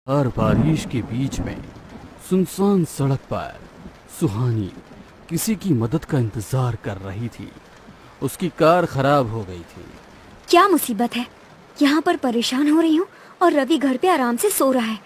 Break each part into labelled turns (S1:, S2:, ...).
S1: हर बारिश के बीच में सुनसान सड़क पर सुहानी किसी की मदद का इंतजार कर रही थी। उसकी कार खराब हो गई थी।
S2: क्या मुसीबत है? यहाँ पर परेशान हो रही हूँ और रवि घर पे आराम से सो रहा है।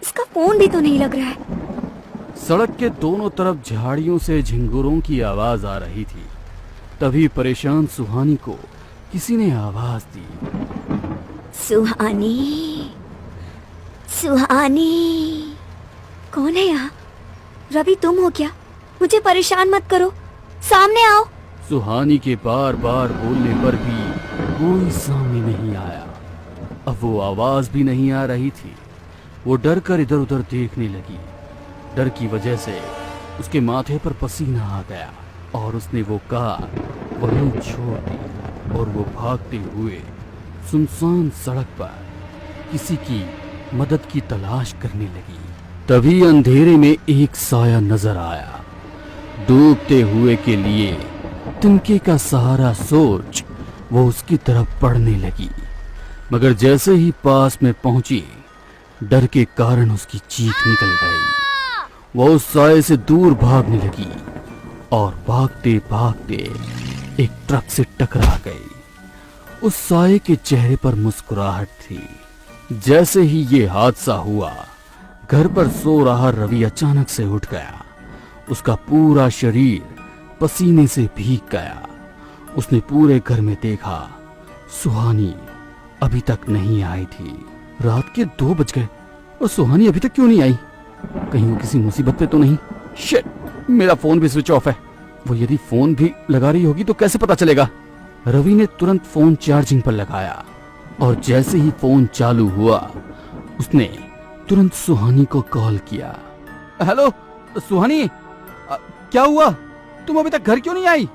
S2: इसका फोन भी तो नहीं लग रहा है।
S1: सड़क के दोनों तरफ झाड़ियों से झिंगुरों की आवाज आ रही थी। तभी परेशान सुहानी को किसी ने आवाज दी।
S2: सुहानी, सुहानी। कौन है यहाँ? रवि तुम हो क्या? मुझे परेशान मत करो, सामने आओ।
S1: सुहानी के बार बार बोलने पर भी कोई सामने नहीं आया। अब वो आवाज भी नहीं आ रही थी। वो डर कर इधर उधर देखने लगी। डर की वजह से उसके माथे पर पसीना आ गया और उसने वो कार वहीं छोड़ दी और वो भागते हुए सुनसान सड़क पर किसी की मदद की तलाश करने लगी। तभी अंधेरे में एक साया नजर आया। डूबते हुए के लिए तिनके का सहारा सोच वो उसकी तरफ बढ़ने लगी, मगर जैसे ही पास में पहुंची डर के कारण उसकी चीख निकल गई। वो उस साये से दूर भागने लगी और भागते भागते एक ट्रक से टकरा गई। उस साये के चेहरे पर मुस्कुराहट थी। जैसे ही ये हादसा हुआ, घर पर सो रहा रवि अचानक से उठ गया। उसका पूरा शरीर पसीने से भीग गया। उसने पूरे घर में देखा, सुहानी अभी तक नहीं आई थी। रात के 2 बज गए और सुहानी अभी तक क्यों नहीं आई? कहीं वो किसी मुसीबत पे तो नहीं? शिट, मेरा फोन भी स्विच ऑफ है। वो यदि फोन भी लगा रही होगी तो कैसे पता चलेगा? रवि ने तुरंत फोन चार्जिंग पर लगाया और जैसे ही फोन चालू हुआ उसने तुरंत सुहानी को कॉल किया। हेलो सुहानी, क्या हुआ? तुम अभी तक घर क्यों नहीं आई?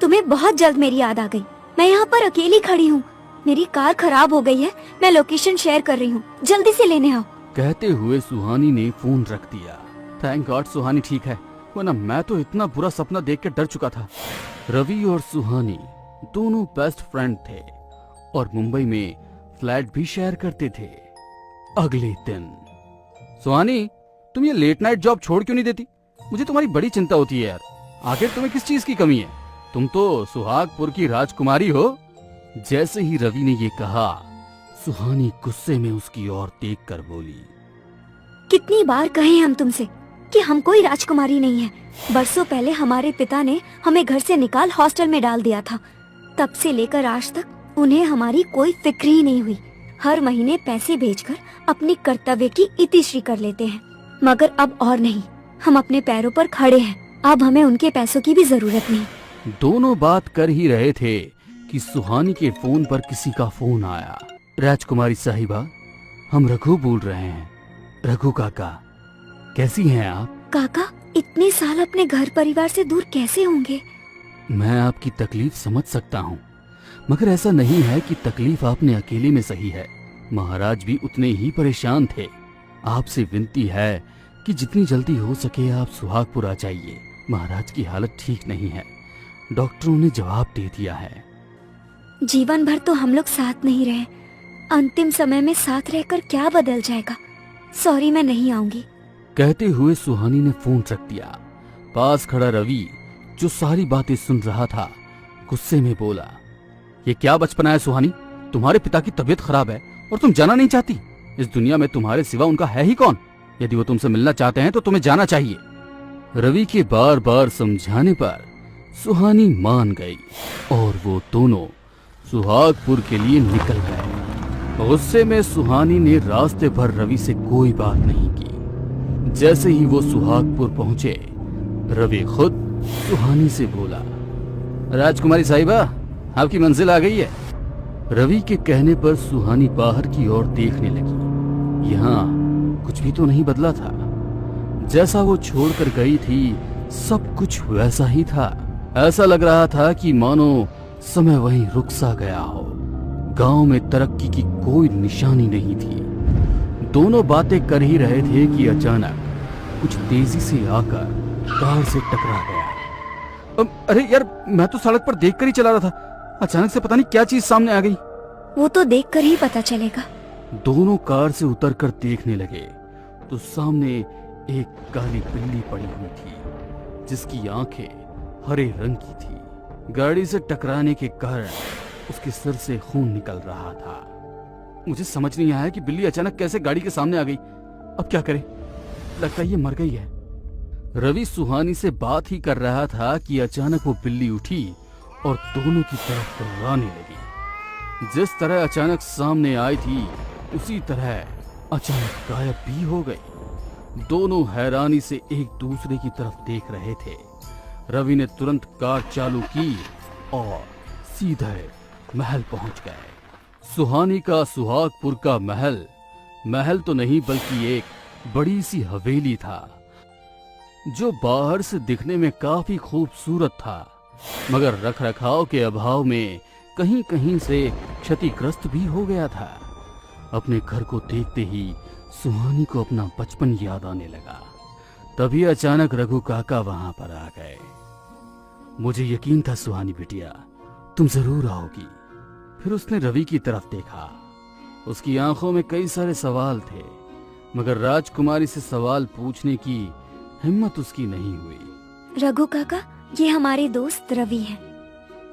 S2: तुम्हें बहुत जल्द मेरी याद आ गई। मैं यहाँ पर अकेली खड़ी हूँ। मेरी कार खराब हो गई है। मैं लोकेशन शेयर कर रही हूँ, जल्दी से लेने आओ।
S1: कहते हुए सुहानी ने फोन रख दिया। थैंक गॉड सुहानी ठीक है, वरना मैं तो इतना बुरा सपना देख के डर चुका था। रवि और सुहानी दोनों बेस्ट फ्रेंड थे और मुंबई में फ्लैट भी शेयर करते थे। अगले दिन, सुहानी तुम ये लेट नाइट जॉब छोड़ क्यों नहीं देती? मुझे तुम्हारी बड़ी चिंता होती है यार। आखिर तुम्हें किस चीज की कमी है? तुम तो सुहागपुर की राजकुमारी हो। जैसे ही रवि ने ये कहा, सुहानी गुस्से में उसकी ओर देखकर बोली,
S2: कितनी बार कहे हम तुमसे कि हम कोई राजकुमारी नहीं है। बरसों पहले हमारे पिता ने हमें घर से निकाल हॉस्टल में डाल दिया था। तब से लेकर आज तक उन्हें हमारी कोई फिक्र ही नहीं हुई। हर महीने पैसे भेजकर अपने कर्तव्य की इतिश्री कर लेते हैं, मगर अब और नहीं। हम अपने पैरों पर खड़े हैं। अब हमें उनके पैसों की भी जरूरत नहीं।
S1: दोनों बात कर ही रहे थे कि सुहानी के फोन पर किसी का फोन आया। राजकुमारी साहिबा, हम रघु बोल रहे हैं। रघु काका, कैसी हैं आप?
S2: काका, इतने साल अपने घर परिवार से दूर कैसे होंगे?
S1: मैं आपकी तकलीफ समझ सकता हूँ, मगर ऐसा नहीं है कि तकलीफ आपने अकेले में सही है। महाराज भी उतने ही परेशान थे। आपसे विनती है कि जितनी जल्दी हो सके आप सुहागपुर आ जाइए। महाराज की हालत ठीक नहीं है, डॉक्टरों ने जवाब दे दिया है।
S2: जीवन भर तो हम लोग साथ नहीं रहे, अंतिम समय में साथ रहकर क्या बदल जाएगा? सॉरी, मैं नहीं आऊंगी।
S1: कहते हुए सुहानी ने फोन रख दिया। पास खड़ा रवि, जो सारी बातें सुन रहा था, गुस्से में बोला, ये क्या बचपना है सुहानी? तुम्हारे पिता की तबीयत खराब है और तुम जाना नहीं चाहती? इस दुनिया में तुम्हारे सिवा उनका है ही कौन? यदि वो तुमसे मिलना चाहते हैं तो तुम्हें जाना चाहिए। रवि के बार बार समझाने पर सुहानी मान गई और वो दोनों सुहागपुर के लिए निकल गए। गुस्से में सुहानी ने रास्ते भर रवि से कोई बात नहीं की। जैसे ही वो सुहागपुर पहुंचे, रवि खुद सुहानी से बोला, राजकुमारी साहिबा, आपकी मंजिल आ गई है। रवि के कहने पर सुहानी बाहर की ओर देखने लगी। यहाँ कुछ भी तो नहीं बदला था। जैसा वो छोड़कर गई थी सब कुछ वैसा ही था। ऐसा लग रहा था कि मानो समय वहीं रुक सा गया हो। गांव में तरक्की की कोई निशानी नहीं थी। दोनों बातें कर ही रहे थे कि अचानक कुछ तेजी से आकर कार से टकरा गया। अरे यार, मैं तो सड़क पर देखकर ही चला रहा था। अचानक से पता नहीं क्या चीज सामने आ गई।
S2: वो तो देखकर ही पता चलेगा।
S1: दोनों कार से उतरकर देखने लगे तो सामने एक काली बिल्ली पड़ी हुई थी, जिसकी आंखें हरे रंग की थी। गाड़ी से टकराने के कारण उसके सिर से खून निकल रहा था। मुझे समझ नहीं आया कि बिल्ली अचानक कैसे गाड़ी के सामने आ गई। अब क्या करें? लगता है ये मर गई है। रवि सुहानी से बात ही कर रहा था कि अचानक वो बिल्ली उठी और दोनों की तरफ दौड़ाने लगी। जिस तरह अचानक सामने आई थी, उसी तरह अचानक गायब भी हो गई। दोनों हैरानी से एक दूसरे की तरफ देख रहे थे। रवि ने तुरंत कार चालू की और सीधे महल पहुंच गए। सुहानी का सुहागपुर का महल तो नहीं बल्कि एक बड़ी सी हवेली था, जो बाहर से दिखने में काफी खूबसूरत था, मगर रखरखाव के अभाव में कहीं कहीं से क्षतिग्रस्त भी हो गया था। अपने घर को देखते ही सुहानी को अपना बचपन याद आने लगा। तभी अचानक रघु काका वहां पर आ गए। मुझे यकीन था सुहानी बिटिया, तुम जरूर आओगी। फिर उसने रवि की तरफ देखा। उसकी आंखों में कई सारे सवाल थे, मगर राजकुमारी से सवाल पूछने की हिम्मत उसकी नहीं हुई।
S2: रघु काका, ये हमारे दोस्त रवि हैं।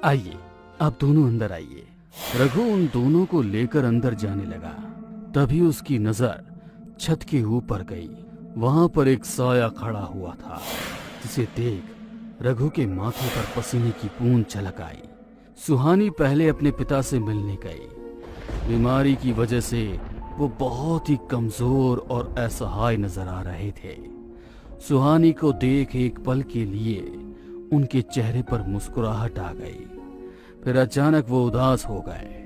S1: आइए, आप दोनों अंदर आइए। रघु उन दोनों को लेकर अंदर जाने लगा। तभी उसकी नजर छत के ऊपर गई। वहां पर एक साया खड़ा हुआ था, जिसे देख रघु के माथे पर पसीने की बूंद झलक आई। सुहानी पहले अपने पिता से मिलने गई। बीमारी की वजह से वो बहुत ही कमजोर और असहाय नजर आ रहे थे। सुहानी को देख एक पल के लिए उनके चेहरे पर मुस्कुराहट आ गई। फिर अचानक वो उदास हो गए।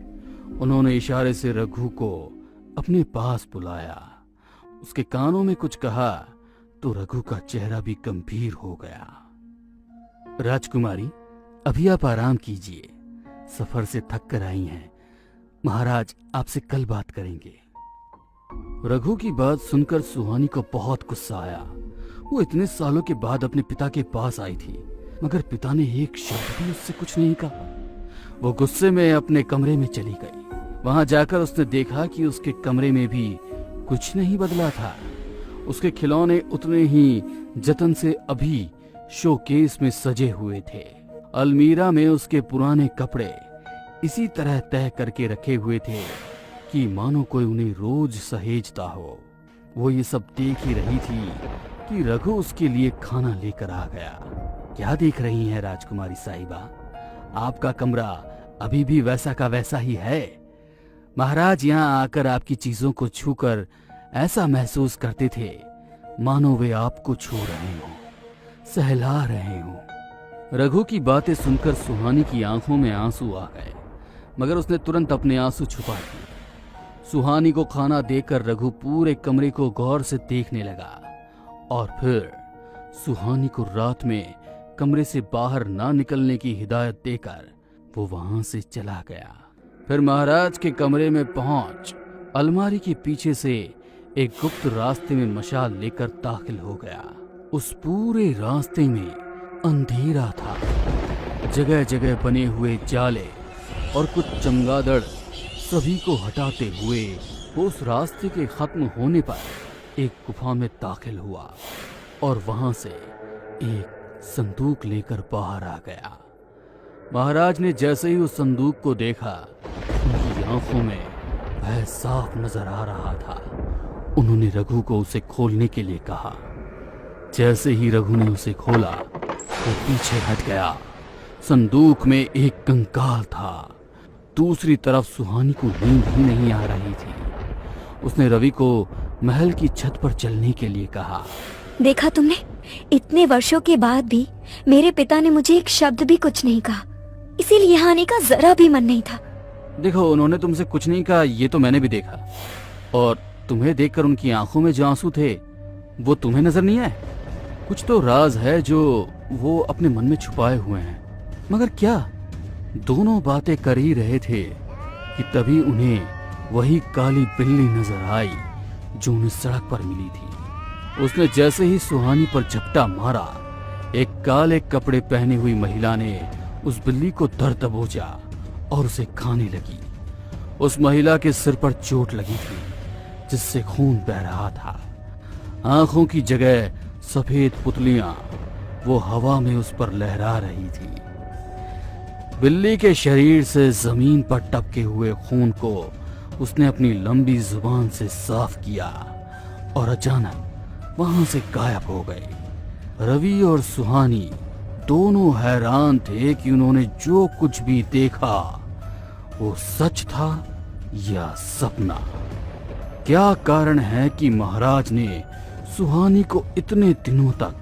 S1: उन्होंने इशारे से रघु को अपने पास बुलाया। उसके कानों में कुछ कहा तो रघु का चेहरा भी गंभीर हो गया। राजकुमारी, अभी आप आराम कीजिए। सफर से थक कर आई हैं। महाराज आपसे कल बात करेंगे। रघु की बात सुनकर सुहानी को बहुत गुस्सा आया। वो इतने सालों के बाद अपने पिता के पास आई थी, मगर पिता ने एक शब्द भी उससे कुछ नहीं कहा। वो गुस्से में अपने कमरे में चली गई। वहां जाकर उसने देखा कि उसके कमरे में भी कुछ नहीं बदला था। उसके खिलौने उतने ही जतन से अभी शोकेस में सजे हुए थे। अलमीरा में उसके पुराने कपड़े इसी तरह तय करके रखे हुए थे कि मानो कोई उन्हें रोज सहेजता हो। वो ये सब देख ही रही थी कि रघु उसके लिए खाना लेकर आ गया। क्या देख रही हैं राजकुमारी साहिबा? आपका कमरा अभी भी वैसा का वैसा ही है। महाराज यहाँ आकर आपकी चीजों को छूकर ऐसा महसूस करते थे मानो वे आपको छू रहे हो, सहला रहे हो। रघु की बातें सुनकर सुहानी की आंखों में आंसू आ गए, मगर उसने तुरंत अपने आंसू छुपा दिए। सुहानी को खाना देकर रघु पूरे कमरे को गौर से देखने लगा और फिर सुहानी को रात में कमरे से बाहर ना निकलने की हिदायत देकर वो वहां से चला गया। फिर महाराज के कमरे में पहुंच अलमारी के पीछे से एक गुप्त रास्ते में मशाल लेकर दाखिल हो गया। उस पूरे रास्ते में अंधेरा था। जगह जगह बने हुए जाले और कुछ चमगादड़ सभी को हटाते हुए उस रास्ते के खत्म होने पर एक गुफा में दाखिल हुआ और वहां से एक संदूक लेकर बाहर आ गया। महाराज ने जैसे ही उस संदूक को देखा, उनकी आंखों में भय साफ नजर आ रहा था। उन्होंने रघु को उसे खोलने के लिए कहा। जैसे ही रघु ने उसे खोला, वो पीछे हट गया। संदूक में एक कंकाल था। दूसरी तरफ सुहानी को नींद ही नहीं आ रही थी। उसने रवि को महल की छत पर चलने के लिए कहा।
S2: देखा तुमने, इतने वर्षों के बाद भी मेरे पिता ने मुझे एक शब्द भी कुछ नहीं कहा, इसीलिए यहाँ आने का जरा भी मन नहीं था।
S1: देखो, उन्होंने तुमसे कुछ नहीं कहा, ये तो मैंने भी देखा। और तुम्हें देखकर उनकी आंखों में जो आंसू थे, वो तुम्हें नजर नहीं आए? कुछ तो राज है जो वो अपने मन में छुपाए हुए हैं। मगर क्या? दोनों बातें कर ही रहे थे कि तभी उन्हें वही काली बिल्ली नजर आई जो उन्हें सड़क पर मिली थी। उसने जैसे ही सुहानी पर झपटा मारा, एक काले कपड़े पहने हुई महिला ने उस बिल्ली को धर दबोचा और उसे खाने लगी। उस महिला के सिर पर चोट लगी थी, जिससे खून बह रहा था। आंखों की जगह सफेद पुतलियां वो हवा में उस पर लहरा रही थी। बिल्ली के शरीर से जमीन पर टपके हुए खून को उसने अपनी लंबी जुबान से साफ किया और अचानक वहां से गायब हो गए। रवि और सुहानी दोनों हैरान थे कि उन्होंने जो कुछ भी देखा वो सच था या सपना। क्या कारण है कि महाराज ने सुहानी को इतने दिनों तक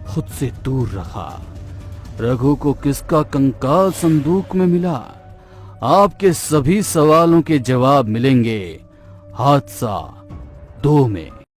S1: खुद से दूर रखा? रघु को किसका कंकाल संदूक में मिला? आपके सभी सवालों के जवाब मिलेंगे हादसा 2 में।